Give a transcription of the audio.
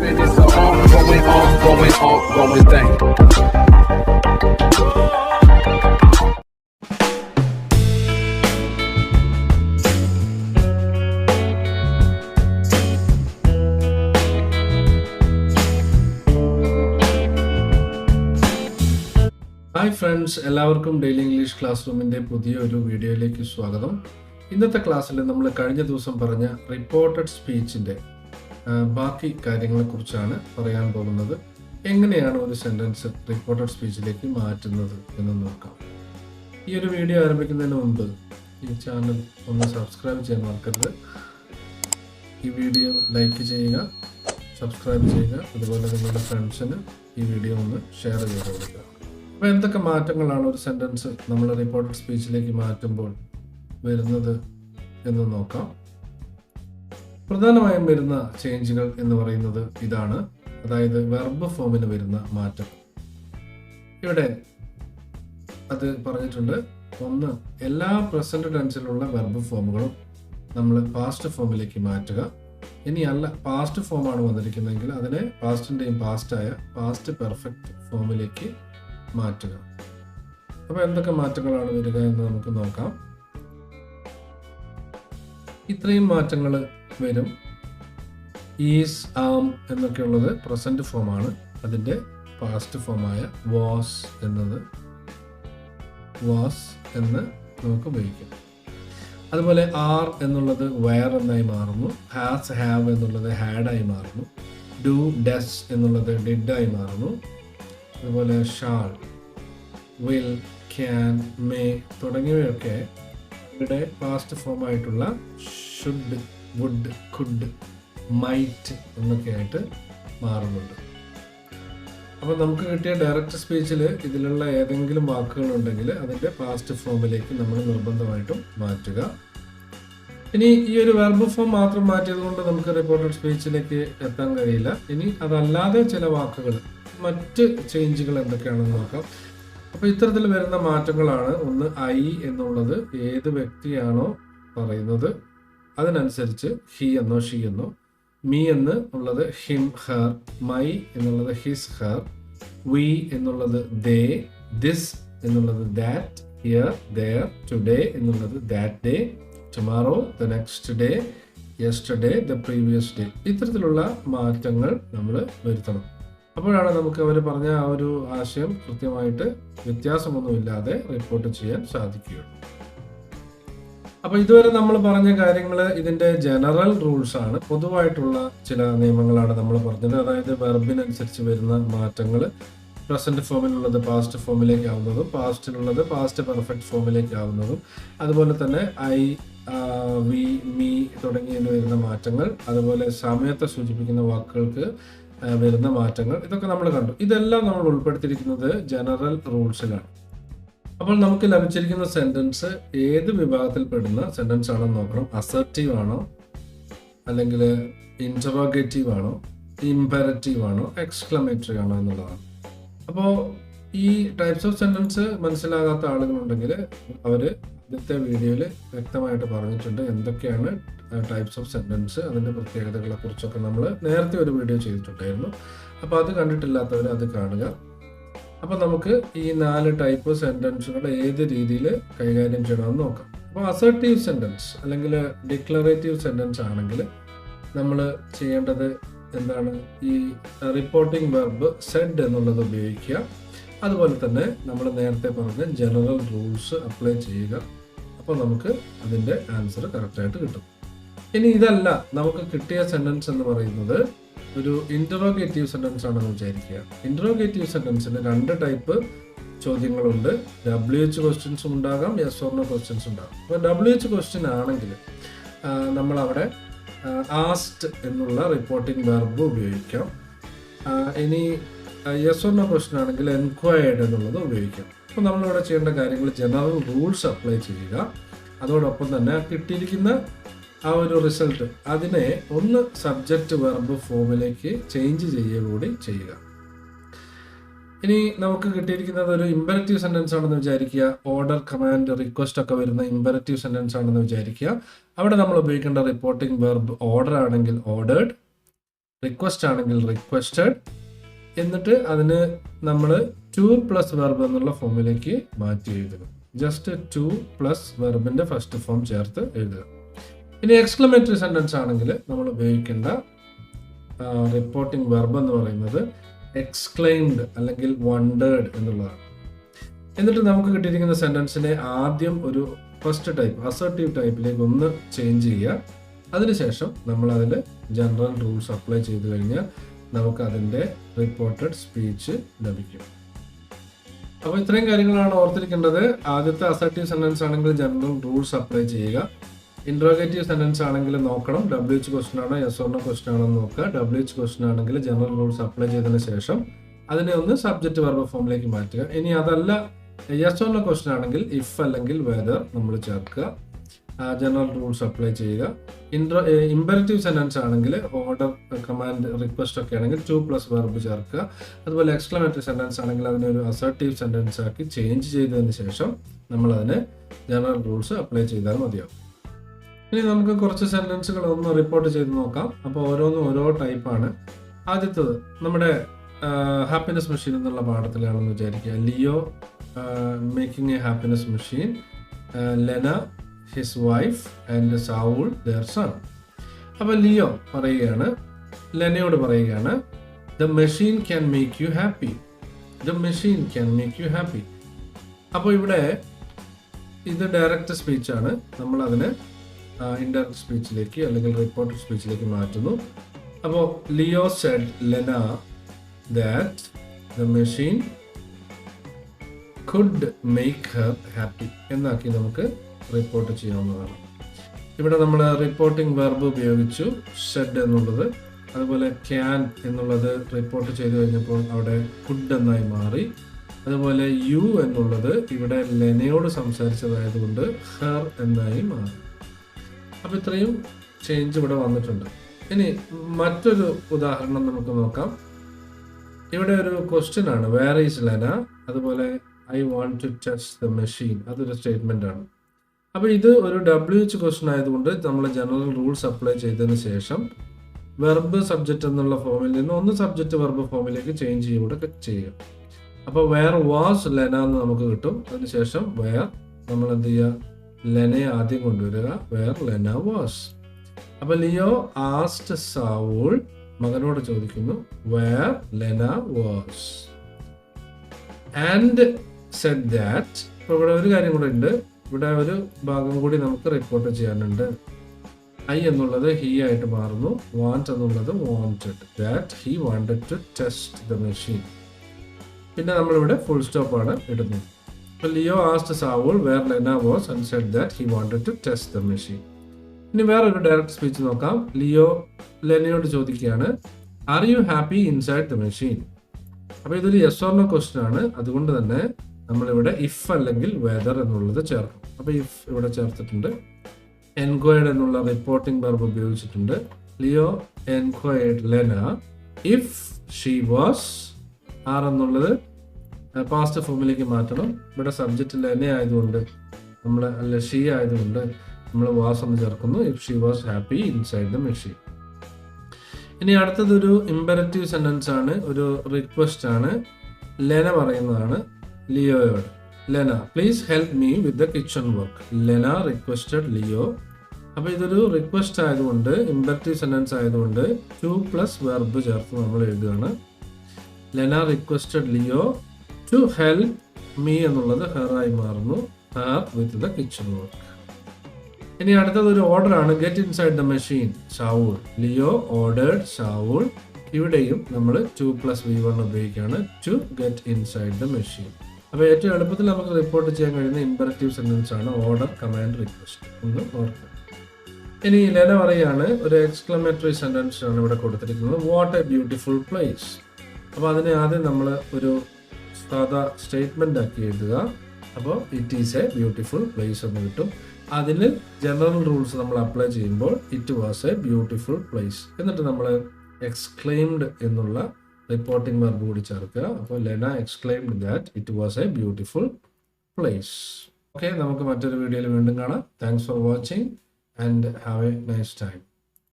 And it's a ongoing thing. Hi friends, എല്ലാവർക്കും daily English class റൂമിൻ്റെ പുതിയൊരു വീഡിയോയിലേക്ക് സ്വാഗതം. ഇന്നത്തെ ക്ലാസ്സിൽ നമ്മൾ കഴിഞ്ഞ ദിവസം പറഞ്ഞ റിപ്പോർട്ടഡ് സ്പീച്ചിൻ്റെ ബാക്കി കാര്യങ്ങളെക്കുറിച്ചാണ് പറയാൻ പോകുന്നത്. എങ്ങനെയാണ് ഒരു സെൻറ്റൻസ് റിപ്പോർട്ടഡ് സ്പീച്ചിലേക്ക് മാറ്റുന്നത് എന്ന് നോക്കാം. ഈ ഒരു വീഡിയോ ആരംഭിക്കുന്നതിന് മുമ്പ് ഈ ചാനൽ ഒന്ന് സബ്സ്ക്രൈബ് ചെയ്യാൻ മറക്കരുത്. ഈ വീഡിയോ ലൈക്ക് ചെയ്യുക, സബ്സ്ക്രൈബ് ചെയ്യുക, അതുപോലെ നിങ്ങളുടെ ഫ്രണ്ട്സിന് ഈ വീഡിയോ ഒന്ന് ഷെയർ ചെയ്ത് കൊടുക്കുക. അപ്പോൾ എന്തൊക്കെ മാറ്റങ്ങളാണ് ഒരു സെൻറ്റൻസ് നമ്മൾ റിപ്പോർട്ടഡ് സ്പീച്ചിലേക്ക് മാറ്റുമ്പോൾ വരുന്നത് എന്ന് നോക്കാം. പ്രധാനമായും വരുന്ന ചേഞ്ചുകൾ എന്ന് പറയുന്നത് ഇതാണ്, അതായത് വെർബ് ഫോമിന് വരുന്ന മാറ്റം. ഇവിടെ അത് പറഞ്ഞിട്ടുണ്ട്. ഒന്ന്, എല്ലാ പ്രസന്റ് ടെൻസിലുള്ള വെർബ് ഫോമുകളും നമ്മൾ പാസ്റ്റ് ഫോമിലേക്ക് മാറ്റുക. ഇനി അല്ല, പാസ്റ്റ് ഫോമാണ് വന്നിരിക്കുന്നതെങ്കിൽ അതിനെ പാസ്റ്റിൻ്റെയും പാസ്റ്റായ പാസ്റ്റ് പെർഫെക്റ്റ് ഫോമിലേക്ക് മാറ്റുക. അപ്പോൾ എന്തൊക്കെ മാറ്റങ്ങളാണ് വരിക എന്ന് നമുക്ക് നോക്കാം. ഇത്രയും മാറ്റങ്ങൾ വരും. ഈസ്, ആം എന്നൊക്കെയുള്ളത് പ്രസന്റ് ഫോമാണ്. അതിൻ്റെ പാസ്റ്റ് ഫോമായ വാസ് എന്നത് വാസ് എന്ന് നമുക്ക് ഉപയോഗിക്കാം. അതുപോലെ ആർ എന്നുള്ളത് വെയർ എന്നായി മാറുന്നു. ഹാസ്, ഹാവ് എന്നുള്ളത് ഹാഡായി മാറുന്നു. ഡു, ഡസ് എന്നുള്ളത് ഡിഡായി മാറുന്നു. അതുപോലെ ഷാൾ, വിൽ, ക്യാൻ, മേ തുടങ്ങിയവയൊക്കെ ഇവിടെ പാസ്റ്റ് ഫോമായിട്ടുള്ള ഷുഡ്, വുഡ്, കുഡ്, മൈറ്റ് എന്നൊക്കെ ആയിട്ട് മാറുന്നുണ്ട്. അപ്പോൾ നമുക്ക് കിട്ടിയ ഡയറക്റ്റ് സ്പീച്ചിൽ ഇതിലുള്ള ഏതെങ്കിലും വാക്കുകളുണ്ടെങ്കിൽ അതിൻ്റെ പാസ്റ്റ് ഫോമിലേക്ക് നമ്മൾ നിർബന്ധമായിട്ടും മാറ്റുക. ഇനി ഈ ഒരു വെർബ് ഫോം മാത്രം മാറ്റിയത് കൊണ്ട് നമുക്ക് റിപ്പോർട്ടഡ് സ്പീച്ചിലേക്ക് എത്താൻ കഴിയില്ല. ഇനി അതല്ലാതെ ചില വാക്കുകൾ, മറ്റ് ചേഞ്ചുകൾ എന്തൊക്കെയാണെന്ന് നോക്കാം. അപ്പോൾ ഇത്തരത്തിൽ വരുന്ന മാറ്റങ്ങളാണ്. ഒന്ന്, ഐ എന്നുള്ളത് ഏത് വ്യക്തിയാണോ പറയുന്നത് അതിനനുസരിച്ച് ഹി എന്നോ ഷീ എന്നോ, മീ എന്ന് ഉള്ളത് ഹിം, ഹർ, മൈ എന്നുള്ളത് ഹിസ്, ഹർ, വി എന്നുള്ളത് ദേ, ദിസ് എന്നുള്ളത് ദാറ്റ്, ഹിയർ, ദെയർ, ടുഡേ എന്നുള്ളത് that day, tomorrow the next day, yesterday the previous day. ഇത്തരത്തിലുള്ള മാറ്റങ്ങൾ നമ്മൾ വരുത്തണം. അപ്പോഴാണ് നമുക്ക് അവർ പറഞ്ഞ ആ ഒരു ആശയം കൃത്യമായിട്ട് വ്യത്യാസമൊന്നുമില്ലാതെ റിപ്പോർട്ട് ചെയ്യാൻ സാധിക്കുകയുള്ളൂ. അപ്പോൾ ഇതുവരെ നമ്മൾ പറഞ്ഞ കാര്യങ്ങൾ ഇതിൻ്റെ ജനറൽ റൂൾസ് ആണ്, പൊതുവായിട്ടുള്ള ചില നിയമങ്ങളാണ് നമ്മൾ പറഞ്ഞത്. അതായത് വെർബിനനുസരിച്ച് വരുന്ന മാറ്റങ്ങൾ, പ്രസന്റ് ഫോമിലുള്ളത് പാസ്റ്റ് ഫോമിലേക്ക് ആവുന്നതും പാസ്റ്റിലുള്ളത് പാസ്റ്റ് പെർഫെക്റ്റ് ഫോമിലേക്ക് ആവുന്നതും, അതുപോലെ തന്നെ ഐ, വി, മീ തുടങ്ങിയതിന് വരുന്ന മാറ്റങ്ങൾ, അതുപോലെ സമയത്തെ സൂചിപ്പിക്കുന്ന വാക്കുകൾക്ക് വരുന്ന മാറ്റങ്ങൾ, ഇതൊക്കെ നമ്മൾ കണ്ടു. ഇതെല്ലാം നമ്മൾ ഉൾപ്പെടുത്തിയിരിക്കുന്നത് ജനറൽ റൂൾസിലാണ്. അപ്പോൾ നമുക്ക് ലഭിച്ചിരിക്കുന്ന സെന്റൻസ് ഏത് വിഭാഗത്തിൽ പെടുന്ന സെന്റൻസ് ആണെന്ന് നോക്കണം. അസർട്ടീവ് ആണോ, അല്ലെങ്കിൽ ഇൻറ്ററോഗേറ്റീവ് ആണോ, ഇംപെററ്റീവ് ആണോ, എക്സ്ക്ലമേറ്ററി ആണോ എന്നുള്ളതാണ്. അപ്പോൾ ഈ ടൈപ്സ് ഓഫ് സെന്റൻസ് മനസ്സിലാകാത്ത ആളുകളുണ്ടെങ്കിൽ അവർ ഇന്നത്തെ വീഡിയോയിൽ വ്യക്തമായിട്ട് പറഞ്ഞിട്ടുണ്ട് എന്തൊക്കെയാണ് ടൈപ്സ് ഓഫ് സെന്റൻസ്, അതിൻ്റെ പ്രത്യേകതകളെ കുറിച്ചൊക്കെ നമ്മൾ നേരത്തെ ഒരു വീഡിയോ ചെയ്തിട്ടുണ്ടായിരുന്നു. അപ്പോൾ അത് കണ്ടിട്ടില്ലാത്തവർ അത് കാണുക. അപ്പോൾ നമുക്ക് ഈ 4 ടൈപ്പ് സെന്റൻസുകൾ ഏത് രീതിയിൽ കൈകാര്യം ചെയ്യണമെന്ന് നോക്കാം. അപ്പോൾ അസർട്ടീവ് സെന്റൻസ് അല്ലെങ്കിൽ ഡിക്ലറേറ്റീവ് സെന്റൻസ് ആണെങ്കിൽ നമ്മൾ ചെയ്യേണ്ടത് എന്താണ്? ഈ റിപ്പോർട്ടിംഗ് വെർബ് സെഡ് എന്നുള്ളത് ഉപയോഗിക്കുക. അതുപോലെ തന്നെ നമ്മൾ നേരത്തെ പറഞ്ഞ ജനറൽ റൂൾസ് അപ്ലൈ ചെയ്യുക. അപ്പോൾ നമുക്ക് അതിൻ്റെ ആൻസർ കറക്റ്റായിട്ട് കിട്ടും. ഇനി ഇതല്ല, നമുക്ക് കിട്ടിയ സെന്റൻസ് എന്ന് പറയുന്നത് ഒരു ഇൻറ്ററോഗേറ്റീവ് സെന്റൻസ് ആണെന്ന് വിചാരിക്കുക. ഇൻറ്ററോഗേറ്റീവ് സെന്റൻസിൽ 2 ടൈപ്പ് ചോദ്യങ്ങളുണ്ട്. WH ക്വസ്റ്റ്യൻസും ഉണ്ടാകാം, യെസ് ഓർ നോ ക്വസ്റ്റ്യൻസ് ഉണ്ടാകാം. അപ്പോൾ WH ക്വസ്റ്റ്യൻ ആണെങ്കിൽ നമ്മളവിടെ ആസ്ക്ഡ് എന്നുള്ള റിപ്പോർട്ടിംഗ് വെർബ് ഉപയോഗിക്കാം. ഇനി യെസ് ഓർ നോ ക്വസ്റ്റ്യൻ ആണെങ്കിൽ എൻക്വയർഡ് എന്നുള്ളത് ഉപയോഗിക്കാം. അപ്പോൾ നമ്മളിവിടെ ചെയ്യേണ്ട കാര്യങ്ങൾ ജനറൽ റൂൾസ് അപ്ലൈ ചെയ്യുക. അതോടൊപ്പം തന്നെ കിട്ടിയിരിക്കുന്ന ആ ഒരു റിസൾട്ട് അതിനെ ഒന്ന് സബ്ജക്റ്റ് വെർബ് ഫോമിലേക്ക് ചേഞ്ച് ചെയ്യുക കൂടി ചെയ്യുക. ഇനി നമുക്ക് കിട്ടിയിരിക്കുന്നത് ഒരു ഇമ്പരറ്റീവ് സെന്റൻസ് ആണെന്ന് വിചാരിക്കുക. ഓർഡർ, കമാൻഡ്, റിക്വസ്റ്റ് ഒക്കെ വരുന്ന ഇമ്പരറ്റീവ് സെന്റൻസ് ആണെന്ന് വിചാരിക്കുക. അവിടെ നമ്മൾ ഉപയോഗിക്കേണ്ട റിപ്പോർട്ടിംഗ് വെർബ് ഓർഡർ ആണെങ്കിൽ ഓർഡേർഡ്, റിക്വസ്റ്റ് ആണെങ്കിൽ റിക്വസ്റ്റഡ്, എന്നിട്ട് അതിന് നമ്മൾ ടു പ്ലസ് വെർബ് എന്നുള്ള ഫോമിലേക്ക് മാറ്റി എഴുതുക. ജസ്റ്റ് ടു പ്ലസ് വെർബിന്റെ ഫസ്റ്റ് ഫോം ചേർത്ത് എഴുതുക. ഇനി എക്സ്ക്ലമേറ്ററി സെന്റൻസ് ആണെങ്കിൽ നമ്മൾ ഉപയോഗിക്കേണ്ട റിപ്പോർട്ടിംഗ് വെർബ് എന്ന് പറയുന്നത് എക്സ്ക്ലെയിംഡ് അല്ലെങ്കിൽ വണ്ടേർഡ് എന്നുള്ളതാണ്. എന്നിട്ട് നമുക്ക് കിട്ടിയിരിക്കുന്ന സെന്റൻസിനെ ആദ്യം ഒരു ഫസ്റ്റ് ടൈപ്പ് അസർട്ടീവ് ടൈപ്പിലേക്ക് ഒന്ന് ചേഞ്ച് ചെയ്യുക. അതിനുശേഷം നമ്മൾ അതിൽ ജനറൽ റൂൾസ് അപ്ലൈ ചെയ്ത് കഴിഞ്ഞാൽ നമുക്ക് അതിൻ്റെ റിപ്പോർട്ടഡ് സ്പീച്ച് ലഭിക്കും. അപ്പോൾ ഇത്രയും കാര്യങ്ങളാണ് ഓർത്തിരിക്കേണ്ടത്. ആദ്യത്തെ അസർട്ടീവ് സെന്റൻസ് ആണെങ്കിൽ ജനറൽ റൂൾസ് അപ്ലൈ ചെയ്യുക. ഇൻട്രോഗേറ്റീവ് സെന്റൻസ് ആണെങ്കിൽ നോക്കണം WH ക്വസ്റ്റൻ ആണോ യെസ് ഓർ നോ ക്വസ്റ്റൻ ആണോ നോക്കുക. WH ക്വസ്റ്റൻ ആണെങ്കിൽ ജനറൽ റൂൾസ് അപ്ലൈ ചെയ്തതിന് ശേഷം അതിനെ ഒന്ന് സബ്ജക്റ്റ് വെർബ് ഫോമിലേക്ക് മാറ്റുക. ഇനി അതല്ല യെസ് ഓർ നോ ക്വസ്റ്റൻ ആണെങ്കിൽ ഇഫ് അല്ലെങ്കിൽ വെദർ നമ്മൾ ചേർക്കുക. ജനറൽ റൂൾസ് അപ്ലൈ ചെയ്യുക. ഇമ്പരറ്റീവ് സെന്റൻസ് ആണെങ്കിൽ ഓർഡർ, കമാൻഡ്, റിക്വസ്റ്റ് ഒക്കെ ആണെങ്കിൽ ടു പ്ലസ് വെർബ് ചേർക്കുക. അതുപോലെ എക്സ്ക്ലമേറ്ററി സെന്റൻസ് ആണെങ്കിൽ അതിനെ ഒരു അസർട്ടീവ് സെന്റൻസ് ആക്കി ചേഞ്ച് ചെയ്തതിന് ശേഷം നമ്മൾ അതിന് ജനറൽ റൂൾസ് അപ്ലൈ ചെയ്താൽ മതിയാവും. ഇനി നമുക്ക് കുറച്ച് സെന്റൻസുകൾ ഒന്ന് റിപ്പോർട്ട് ചെയ്ത് നോക്കാം. അപ്പോൾ ഓരോന്നും ഓരോ ടൈപ്പാണ്. ആദ്യത്തത് നമ്മുടെ ഹാപ്പിനെസ് മെഷീൻ എന്നുള്ള പാഠത്തിലാണെന്ന് വിചാരിക്കുക. Leo making a happiness machine, Lena his wife and Saul their son. അപ്പോൾ ലിയോ പറയുകയാണ്, ലെനയോട് പറയുകയാണ്, the machine can make you happy, the machine can make you happy. അപ്പോൾ ഇവിടെ ഇത് ഡയറക്റ്റ് സ്പീച്ചാണ്. നമ്മൾ അതിനെ ഇൻഡയറക്റ്റ് സ്പീച്ചിലേക്ക് അല്ലെങ്കിൽ റിപ്പോർട്ടഡ് സ്പീച്ചിലേക്ക് മാറ്റുന്നു. അപ്പോൾ Leo said Lena that the machine could make her happy എന്നാക്കി നമുക്ക് റിപ്പോർട്ട് ചെയ്യാവുന്നതാണ്. ഇവിടെ നമ്മൾ റിപ്പോർട്ടിംഗ് വെർബ് ഉപയോഗിച്ചു, സെഡ് എന്നുള്ളത്. അതുപോലെ ക്യാൻ എന്നുള്ളത് റിപ്പോർട്ട് ചെയ്തു കഴിഞ്ഞപ്പോൾ അവിടെ കുഡ് എന്നായി മാറി. അതുപോലെ യു എന്നുള്ളത് ഇവിടെ ലെനയോട് സംസാരിച്ചതായതുകൊണ്ട് ഹെർ എന്നായി മാറി. അപ്പോൾ ഇത്രയും ചേഞ്ച് ഇവിടെ വന്നിട്ടുണ്ട്. ഇനി മറ്റൊരു ഉദാഹരണം നമുക്ക് നോക്കാം. ഇവിടെ ഒരു ക്വസ്റ്റ്യൻ ആണ്, വേർ ഈസ് ലെന. അതുപോലെ I want to touch the machine, അതൊരു സ്റ്റേറ്റ്മെന്റ് ആണ്. അപ്പോൾ ഇത് ഒരു WH ക്വസ്റ്റ്യൻ ആയതുകൊണ്ട് നമ്മൾ ജനറൽ റൂൾസ് അപ്ലൈ ചെയ്തതിന് ശേഷം വെർബ് സബ്ജക്റ്റ് എന്നുള്ള ഫോമിൽ നിന്ന് ഒന്ന് സബ്ജക്റ്റ് വെർബ് ഫോമിലേക്ക് ചേഞ്ച് ചെയ്യുക. അപ്പോൾ വേർ വാസ് ലെന എന്ന് നമുക്ക് കിട്ടും. അതിനുശേഷം വേർ നമ്മൾ എന്ത് ചെയ്യുക, ലെനയെ ആദ്യം കൊണ്ടുവരിക, വേർ ലെന വാസ്. അപ്പോൾ ലിയോ ആസ്ക്ഡ് സൗൾ, മകനോട് ചോദിക്കുന്നു, where Lena was and said that. അപ്പോൾ ഇവിടെ ഒരു കാര്യം കൂടെ ഉണ്ട്. ഇവിടെ ഒരു ഭാഗം കൂടി നമുക്ക് റിപ്പോർട്ട് ചെയ്യാനുണ്ട്. ഐ എന്നുള്ളത് ഹി ആയിട്ട് മാറുന്നു, വാണ്ട് എന്നുള്ളത് wanted, that he wanted to test the machine. പിന്നെ നമ്മളിവിടെ ഫുൾ സ്റ്റോപ്പ് ആണ് ഇടുന്നത്. അപ്പോൾ Leo asked Saul where Lena was and said that he wanted to test the machine. ഇനി വേറൊരു ഡയറക്റ്റ് സ്പീച്ച് നോക്കാം. ലിയോ ലെനയോട് ചോദിക്കുകയാണ്, are you happy inside the machine. അപ്പോൾ ഇതൊരു യെസ് ഓർ നോ ക്വസ്റ്റ്യൻ ആണ്. അതുകൊണ്ട് തന്നെ നമ്മളിവിടെ ഇഫ് അല്ലെങ്കിൽ വെദർ എന്നുള്ളത് ചേർക്കും. അപ്പോൾ ഇഫ് ഇവിടെ ചേർത്തിട്ടുണ്ട്. എൻക്വയർഡ് എന്നുള്ള റിപ്പോർട്ടിംഗ് വെർബ് ഉപയോഗിച്ചിട്ടുണ്ട്. Leo enquired Lena if she was. Are എന്നുള്ളത് പാസ്റ്റ് ഫോമിലേക്ക് മാറ്റണം. ഇവിടെ സബ്ജക്റ്റ് ലെന ആയതുകൊണ്ട് നമ്മൾ അല്ല ഷീ ആയതുകൊണ്ട് നമ്മൾ വാസ് എന്ന് ചേർക്കുന്നു. If she was happy inside the machine. ഇനി അടുത്തതൊരു ഇമ്പരറ്റീവ് സെന്റൻസ് ആണ്, ഒരു റിക്വസ്റ്റ് ആണ്. ലെന പറയുന്നതാണ് ലിയോയോട്, Lena please help me with the kitchen work. Lena requested Leo. അപ്പോൾ ഇതൊരു റിക്വസ്റ്റ് ആയതുകൊണ്ട് ഇമ്പരറ്റീവ് സെന്റൻസ് ആയതുകൊണ്ട് ടു പ്ലസ് വെർബ് ചേർത്ത് നമ്മൾ എഴുതുകയാണ്. Lena requested Leo to help me എന്നുള്ളത് ഹെർ ആയി മാറുന്നു, her with the kitchen work. ഇനി അടുത്തത് ഒരു ഓർഡർ ആണ്, get inside the machine Saul. Leo ordered Saul. ഇവിടെയും നമ്മൾ 2+V1 ഉപയോഗിക്കുകയാണ്, to get inside the machine. അപ്പോൾ ഏറ്റവും എളുപ്പത്തിൽ നമുക്ക് റിപ്പോർട്ട് ചെയ്യാൻ കഴിയുന്ന ഇമ്പരറ്റീവ് സെന്റൻസ് ആണ് ഓർഡർ, കമാൻഡ്, റിക്വസ്റ്റ് എന്ന് ഓർക്കുക. ഇനി ലെന പറയാണ്, ഒരു എക്സ്ക്ലമേറ്ററി സെന്റൻസ് ആണ് ഇവിടെ കൊടുത്തിരിക്കുന്നത്, വാട്ട് എ ബ്യൂട്ടിഫുൾ പ്ലേസ്. അപ്പോൾ അതിനെ ആദ്യം നമ്മൾ ഒരു സാധാ സ്റ്റേറ്റ്മെന്റ് ആക്കി എഴുതുക. അപ്പോൾ it is A beautiful place എന്ന് കിട്ടും. അതിൽ ജനറൽ റൂൾസ് നമ്മൾ അപ്ലൈ ചെയ്യുമ്പോൾ it was A beautiful place. എന്നിട്ട് നമ്മൾ എക്സ്ക്ലെയിംഡ് എന്നുള്ള റിപ്പോർട്ടിംഗ് വെർബ് കൂടി ചേർക്കുക. അപ്പോൾ Lena exclaimed that it was A beautiful place. Okay, നമുക്ക് മറ്റൊരു വീഡിയോയിൽ വീണ്ടും കാണാം. Thanks for watching and have A nice time.